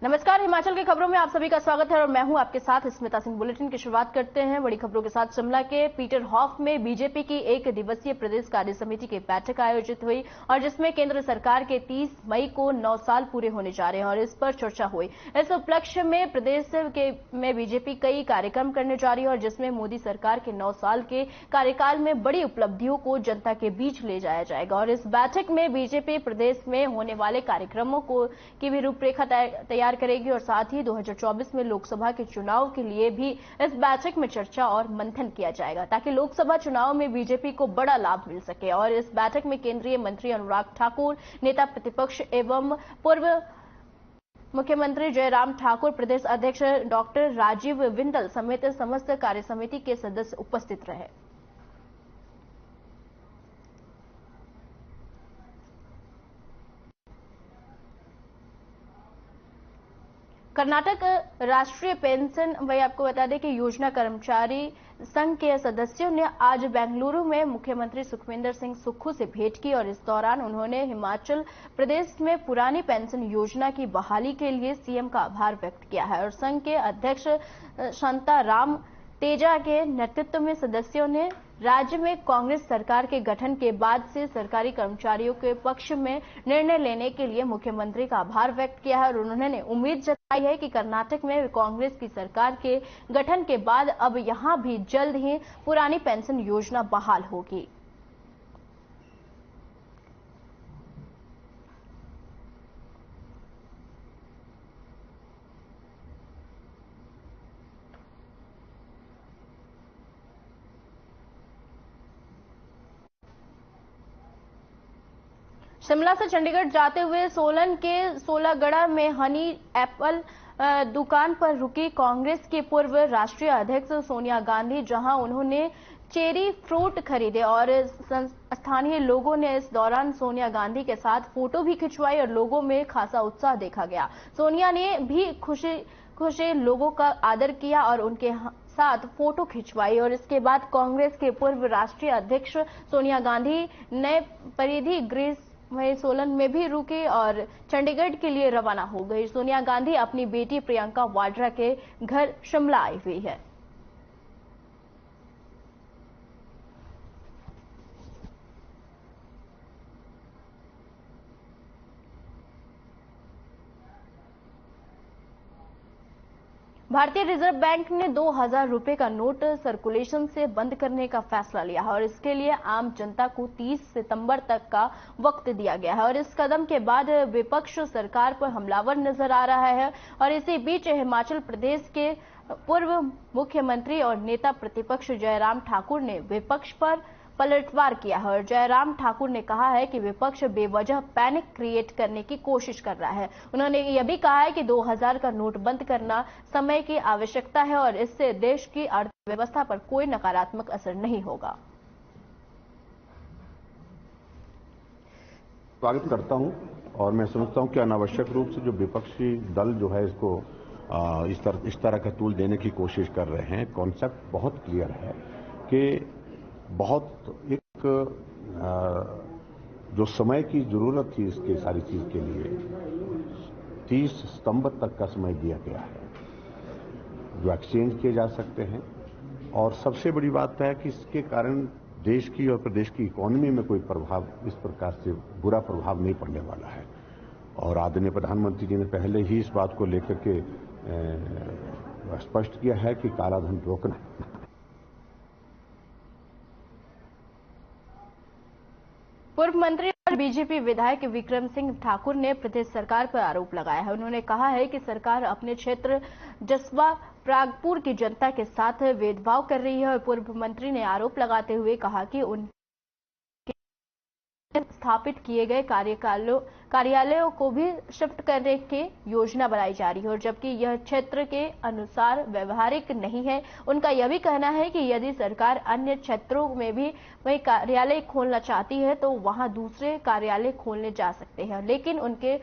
नमस्कार, हिमाचल की खबरों में आप सभी का स्वागत है और मैं हूं आपके साथ स्मिता सिंह। बुलेटिन की शुरुआत करते हैं बड़ी खबरों के साथ। शिमला के पीटर हॉफ में बीजेपी की 1 दिवसीय प्रदेश कार्य समिति की बैठक आयोजित हुई और जिसमें केंद्र सरकार के 30 मई को 9 साल पूरे होने जा रहे हैं और इस पर चर्चा हुई। इस उपलक्ष्य में प्रदेश में बीजेपी कई कार्यक्रम करने जा रही है और जिसमें मोदी सरकार के 9 साल के कार्यकाल में बड़ी उपलब्धियों को जनता के बीच ले जाया जाएगा। और इस बैठक में बीजेपी प्रदेश में होने वाले कार्यक्रमों की भी रूपरेखा तैयार करेगी और साथ ही 2024 में लोकसभा के चुनाव के लिए भी इस बैठक में चर्चा और मंथन किया जाएगा ताकि लोकसभा चुनाव में बीजेपी को बड़ा लाभ मिल सके। और इस बैठक में केंद्रीय मंत्री अनुराग ठाकुर, नेता प्रतिपक्ष एवं पूर्व मुख्यमंत्री जयराम ठाकुर, प्रदेश अध्यक्ष डॉक्टर राजीव बिंदल समेत समस्त कार्य समिति के सदस्य उपस्थित रहे। कर्नाटक राष्ट्रीय पेंशन वही आपको बता दें कि योजना कर्मचारी संघ के सदस्यों ने आज बेंगलुरु में मुख्यमंत्री सुखविंदर सिंह सुक्खू से भेंट की और इस दौरान उन्होंने हिमाचल प्रदेश में पुरानी पेंशन योजना की बहाली के लिए सीएम का आभार व्यक्त किया है। और संघ के अध्यक्ष शांताराम तेजा के नेतृत्व में सदस्यों ने राज्य में कांग्रेस सरकार के गठन के बाद से सरकारी कर्मचारियों के पक्ष में निर्णय लेने के लिए मुख्यमंत्री का आभार व्यक्त किया है और उन्होंने उम्मीद जताई है कि कर्नाटक में कांग्रेस की सरकार के गठन के बाद अब यहां भी जल्द ही पुरानी पेंशन योजना बहाल होगी। शिमला से चंडीगढ़ जाते हुए सोलन के सोलागढ़ा में हनी एप्पल दुकान पर रुकी कांग्रेस की पूर्व राष्ट्रीय अध्यक्ष सोनिया गांधी, जहां उन्होंने चेरी फ्रूट खरीदे और स्थानीय लोगों ने इस दौरान सोनिया गांधी के साथ फोटो भी खिंचवाई और लोगों में खासा उत्साह देखा गया। सोनिया ने भी खुशी लोगों का आदर किया और उनके साथ फोटो खिंचवाई और इसके बाद कांग्रेस के पूर्व राष्ट्रीय अध्यक्ष सोनिया गांधी नए परिधि गृह वहीं सोलन में भी रुकी और चंडीगढ़ के लिए रवाना हो गई। सोनिया गांधी अपनी बेटी प्रियंका वाड्रा के घर शिमला आई हुई है। भारतीय रिजर्व बैंक ने 2000 रुपए का नोट सर्कुलेशन से बंद करने का फैसला लिया है और इसके लिए आम जनता को 30 सितंबर तक का वक्त दिया गया है। और इस कदम के बाद विपक्ष सरकार पर हमलावर नजर आ रहा है और इसी बीच हिमाचल प्रदेश के पूर्व मुख्यमंत्री और नेता प्रतिपक्ष जयराम ठाकुर ने विपक्ष पर पलटवार किया है और जयराम ठाकुर ने कहा है कि विपक्ष बेवजह पैनिक क्रिएट करने की कोशिश कर रहा है। उन्होंने यह भी कहा है कि 2000 का नोट बंद करना समय की आवश्यकता है और इससे देश की अर्थव्यवस्था पर कोई नकारात्मक असर नहीं होगा। स्वागत करता हूं और मैं समझता हूं कि अनावश्यक रूप से जो विपक्षी दल जो है इसको इस तरह का टूल देने की कोशिश कर रहे हैं। कॉन्सेप्ट बहुत क्लियर है कि बहुत एक जो समय की जरूरत थी इसके सारी चीज के लिए 30 सितंबर तक का समय दिया गया है जो एक्सचेंज किए जा सकते हैं। और सबसे बड़ी बात है कि इसके कारण देश की और प्रदेश की इकोनॉमी में कोई प्रभाव इस प्रकार से बुरा प्रभाव नहीं पड़ने वाला है। और आदरणीय प्रधानमंत्री जी ने पहले ही इस बात को लेकर के स्पष्ट किया है कि कालाधन रोकना। पूर्व मंत्री और बीजेपी विधायक विक्रम सिंह ठाकुर ने प्रदेश सरकार पर आरोप लगाया है। उन्होंने कहा है कि सरकार अपने क्षेत्र जसवा प्रागपुर की जनता के साथ भेदभाव कर रही है और पूर्व मंत्री ने आरोप लगाते हुए कहा कि उनके स्थापित किए गए कार्यालयों को भी शिफ्ट करने की योजना बनाई जा रही है और जबकि यह क्षेत्र के अनुसार व्यवहारिक नहीं है। उनका यह भी कहना है कि यदि सरकार अन्य क्षेत्रों में भी वही कार्यालय खोलना चाहती है तो वहां दूसरे कार्यालय खोलने जा सकते हैं, लेकिन उनके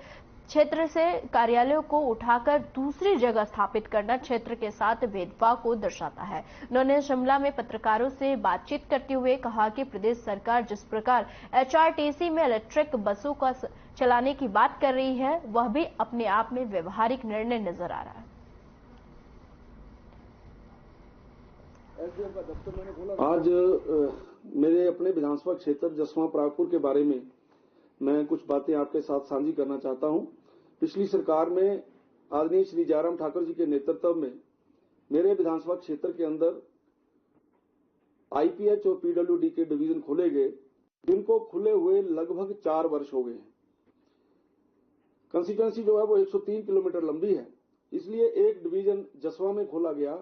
क्षेत्र से कार्यालयों को उठाकर दूसरी जगह स्थापित करना क्षेत्र के साथ भेदभाव को दर्शाता है। उन्होंने शिमला में पत्रकारों से बातचीत करते हुए कहा कि प्रदेश सरकार जिस प्रकार एचआरटीसी में इलेक्ट्रिक बसों का चलाने की बात कर रही है, वह भी अपने आप में व्यवहारिक निर्णय नजर आ रहा है। आज मेरे अपने विधानसभा क्षेत्र जसवां परागपुर के बारे में मैं कुछ बातें आपके साथ साझी करना चाहता हूं। पिछली सरकार में आदरणीय श्री जयराम ठाकुर जी के नेतृत्व में मेरे विधानसभा क्षेत्र के अंदर आईपीएच और पीडब्ल्यूडी के डिवीजन खोले गए, जिनको खुले हुए लगभग 4 वर्ष हो गए हैं। कंस्टिट्यूएंसी जो है वो 103 किलोमीटर लंबी है, इसलिए एक डिवीजन जसवा में खोला गया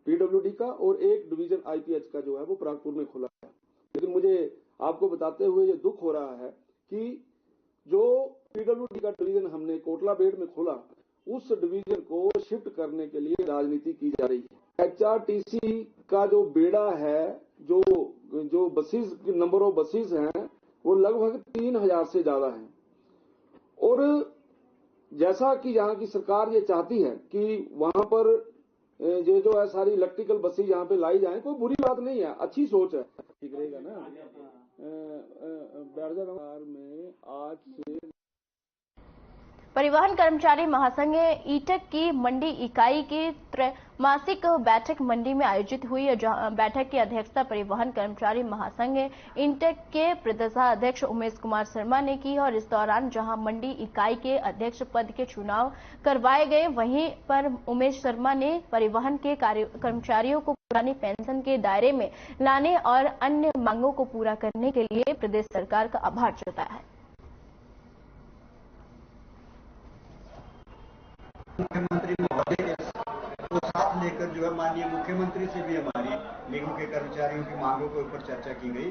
पीडब्ल्यूडी का और एक डिवीजन आईपीएच का जो है वो परागपुर में खोला गया। लेकिन मुझे आपको बताते हुए ये दुख हो रहा है कि जो पीडब्ल्यूडी का डिवीजन हमने कोटला बेड़ में खोला, उस डिवीजन को शिफ्ट करने के लिए राजनीति की जा रही है। एचआरटीसी का जो बेड़ा है, जो बसेस, नंबर ऑफ बसेस हैं, वो लगभग 3000 से ज्यादा हैं। और जैसा कि यहाँ की सरकार ये चाहती है कि वहां पर जो है सारी इलेक्ट्रिकल बसेस यहाँ पे लाई जाएं, कोई बुरी बात नहीं है, अच्छी सोच है, ठीक रहेगा ना। बैरजगार में आज से परिवहन कर्मचारी महासंघ ईटक की मंडी इकाई की त्रैमासिक बैठक मंडी में आयोजित हुई। बैठक की अध्यक्षता परिवहन कर्मचारी महासंघ ईटक के प्रदेशाध्यक्ष उमेश कुमार शर्मा ने की और इस दौरान जहां मंडी इकाई के अध्यक्ष पद के चुनाव करवाए गए, वहीं पर उमेश शर्मा ने परिवहन के कर्मचारियों को पुरानी पेंशन के दायरे में लाने और अन्य मांगों को पूरा करने के लिए प्रदेश सरकार का आभार जताया है। मुख्यमंत्री महोदय को साथ लेकर जो है माननीय मुख्यमंत्री से भी हमारी निगम के कर्मचारियों की मांगों के ऊपर चर्चा की गई।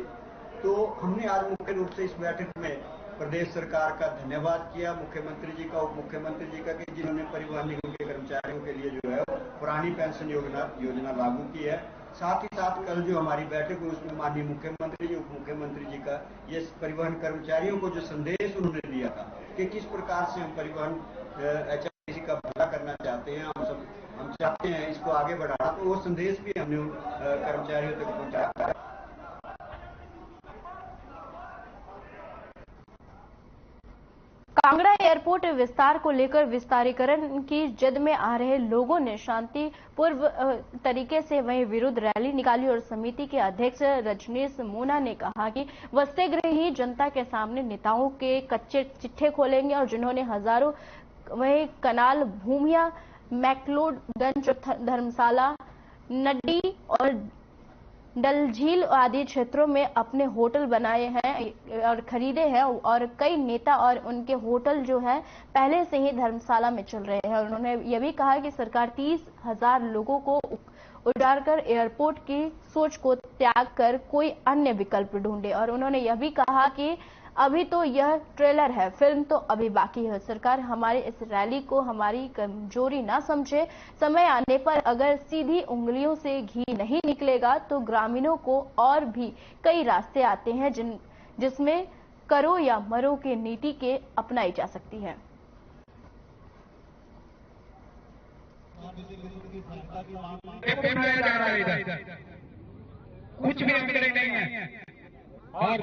तो हमने आज मुख्य रूप से इस बैठक में प्रदेश सरकार का धन्यवाद किया, मुख्यमंत्री जी का, उप मुख्यमंत्री जी का, कि जिन्होंने परिवहन निगम के कर्मचारियों के लिए जो है पुरानी पेंशन योजना लागू की है। साथ ही साथ कल जो हमारी बैठक हुई उसमें माननीय मुख्यमंत्री जी, उप मुख्यमंत्री जी का ये परिवहन कर्मचारियों को जो संदेश उन्होंने दिया था कि किस प्रकार से हम परिवहन एचआरटीसी का भला करना चाहते हैं, हम चाहते हैं इसको आगे बढ़ाना, तो वो संदेश भी हमने कर्मचारियों तक पहुंचाया। कांगड़ा एयरपोर्ट विस्तार को लेकर विस्तारीकरण की जद में आ रहे लोगों ने शांतिपूर्ण तरीके से वहीं विरोध रैली निकाली और समिति के अध्यक्ष रजनीश मोना ने कहा कि वह शीघ्र ही जनता के सामने नेताओं के कच्चे चिट्ठे खोलेंगे और जिन्होंने हजारों वहीं कनाल, भूमिया, मैक्लोडगंज, धर्मशाला, नड्डी और डलझील आदि क्षेत्रों में अपने होटल बनाए हैं और खरीदे हैं और कई नेता और उनके होटल जो है पहले से ही धर्मशाला में चल रहे हैं। और उन्होंने यह भी कहा कि सरकार 30,000 लोगों को उजाड़कर एयरपोर्ट की सोच को त्याग कर कोई अन्य विकल्प ढूंढे। और उन्होंने यह भी कहा कि अभी तो यह ट्रेलर है, फिल्म तो अभी बाकी है। सरकार हमारी इस रैली को हमारी कमजोरी ना समझे। समय आने पर अगर सीधी उंगलियों से घी नहीं निकलेगा तो ग्रामीणों को और भी कई रास्ते आते हैं जिसमें करो या मरो की नीति के अपनाई जा सकती है। कुछ भी आंकड़े नहीं है और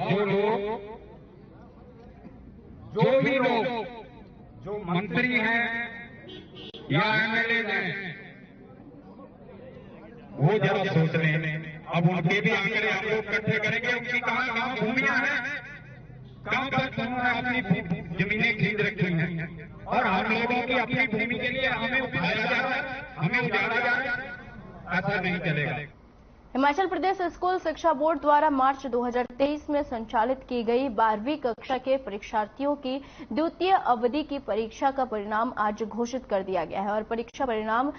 जो भी लोग जो मंत्री हैं या एमएलए हैं वो जरा सोच लें। अब उनके भी आंकड़े हम लोग इकट्ठे करेंगे, उनकी कहां भूमियां हैं, कहां तक उन्होंने अपनी जमीनें खरीद रखी हैं और हम लोगों की अपनी भूमि के लिए हमें उठाया जा रहा है, हमें उजाड़ा जा रहा है। ऐसा नहीं चलेगा। हिमाचल प्रदेश स्कूल शिक्षा बोर्ड द्वारा मार्च 2023 में संचालित की गई 12वीं कक्षा के परीक्षार्थियों की द्वितीय अवधि की परीक्षा का परिणाम आज घोषित कर दिया गया है और परीक्षा परिणाम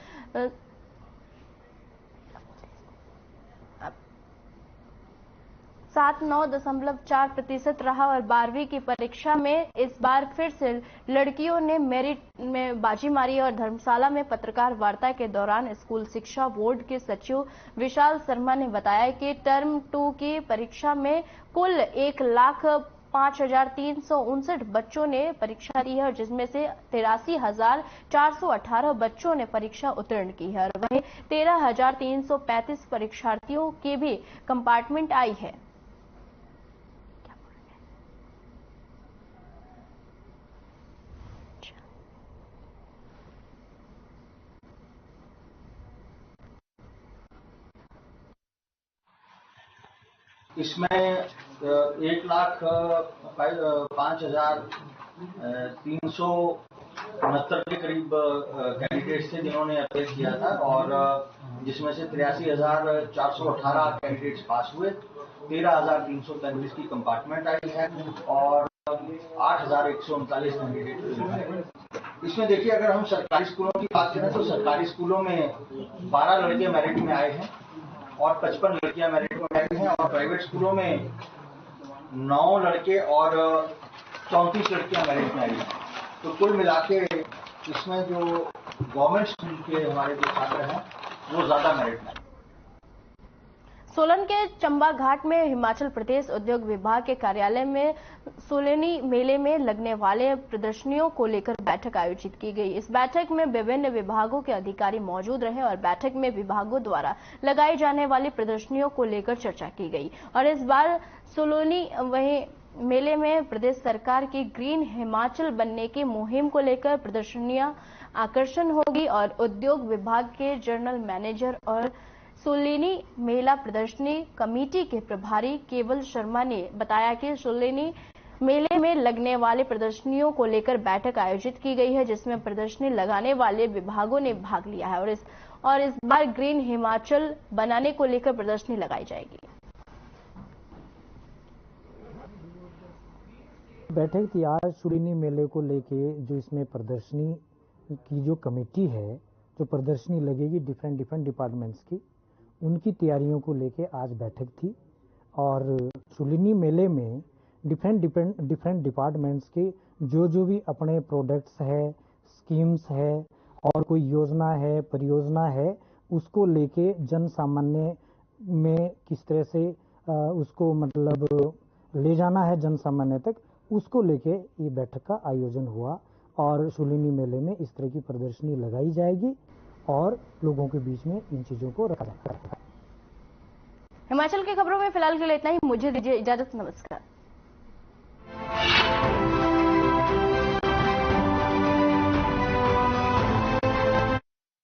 79.4% रहा और 12वीं की परीक्षा में इस बार फिर से लड़कियों ने मेरिट में बाजी मारी और धर्मशाला में पत्रकार वार्ता के दौरान स्कूल शिक्षा बोर्ड के सचिव विशाल शर्मा ने बताया कि टर्म 2 की परीक्षा में कुल 1,05,000 5,359 बच्चों ने परीक्षा दी है और जिसमें से 83,418 बच्चों ने परीक्षा उत्तीर्ण की है और वहीं 13,335 परीक्षार्थियों की भी कंपार्टमेंट आई है। इसमें 1,05,369 के करीब कैंडिडेट्स थे जिन्होंने अप्लाई किया था और जिसमें से 83,418 कैंडिडेट्स पास हुए, 13,335 की कंपार्टमेंट आई है और 8,139 कैंडिडेट। इसमें देखिए, अगर हम सरकारी स्कूलों की बात करें तो सरकारी स्कूलों में 12 लड़के मेरिट में आए हैं और 55 लड़कियां मेरिट में आई हैं और प्राइवेट स्कूलों में 9 लड़के और 34 लड़कियां मेरिट में आई हैं। तो कुल मिला के इसमें जो गवर्नमेंट स्कूल के हमारे जो छात्र हैं वो ज्यादा मेरिट में। सोलन के चंबा घाट में हिमाचल प्रदेश उद्योग विभाग के कार्यालय में सोलेनी मेले में लगने वाले प्रदर्शनियों को लेकर बैठक आयोजित की गई। इस बैठक में विभिन्न विभागों के अधिकारी मौजूद रहे और बैठक में विभागों द्वारा लगाई जाने वाली प्रदर्शनियों को लेकर चर्चा की गई। और इस बार सोलोनी वहीं मेले में प्रदेश सरकार की ग्रीन हिमाचल बनने की मुहिम को लेकर प्रदर्शनियां आकर्षण होगी और उद्योग विभाग के जनरल मैनेजर और सोलेनी मेला प्रदर्शनी कमेटी के प्रभारी केवल शर्मा ने बताया कि सोलेनी मेले में लगने वाले प्रदर्शनियों को लेकर बैठक आयोजित की गई है जिसमें प्रदर्शनी लगाने वाले विभागों ने भाग लिया है और इस बार ग्रीन हिमाचल बनाने को लेकर प्रदर्शनी लगाई जाएगी। बैठक थी आज सोलेनी मेले को लेके, जो इसमें प्रदर्शनी की जो कमेटी है, जो प्रदर्शनी लगेगी डिफरेंट डिपार्टमेंट्स की, उनकी तैयारियों को लेके आज बैठक थी। और सोलेनी मेले में डिफरेंट डिपार्टमेंट्स के जो भी अपने प्रोडक्ट्स है, स्कीम्स है और कोई योजना है, परियोजना है, उसको लेके जन सामान्य में किस तरह से उसको मतलब ले जाना है जन सामान्य तक, उसको लेके ये बैठक का आयोजन हुआ। और सोलेनी मेले में इस तरह की प्रदर्शनी लगाई जाएगी और लोगों के बीच में इन चीजों को रखा जाएगा। हिमाचल की खबरों में फिलहाल के लिए इतना ही। मुझे दीजिए इजाजत। नमस्कार।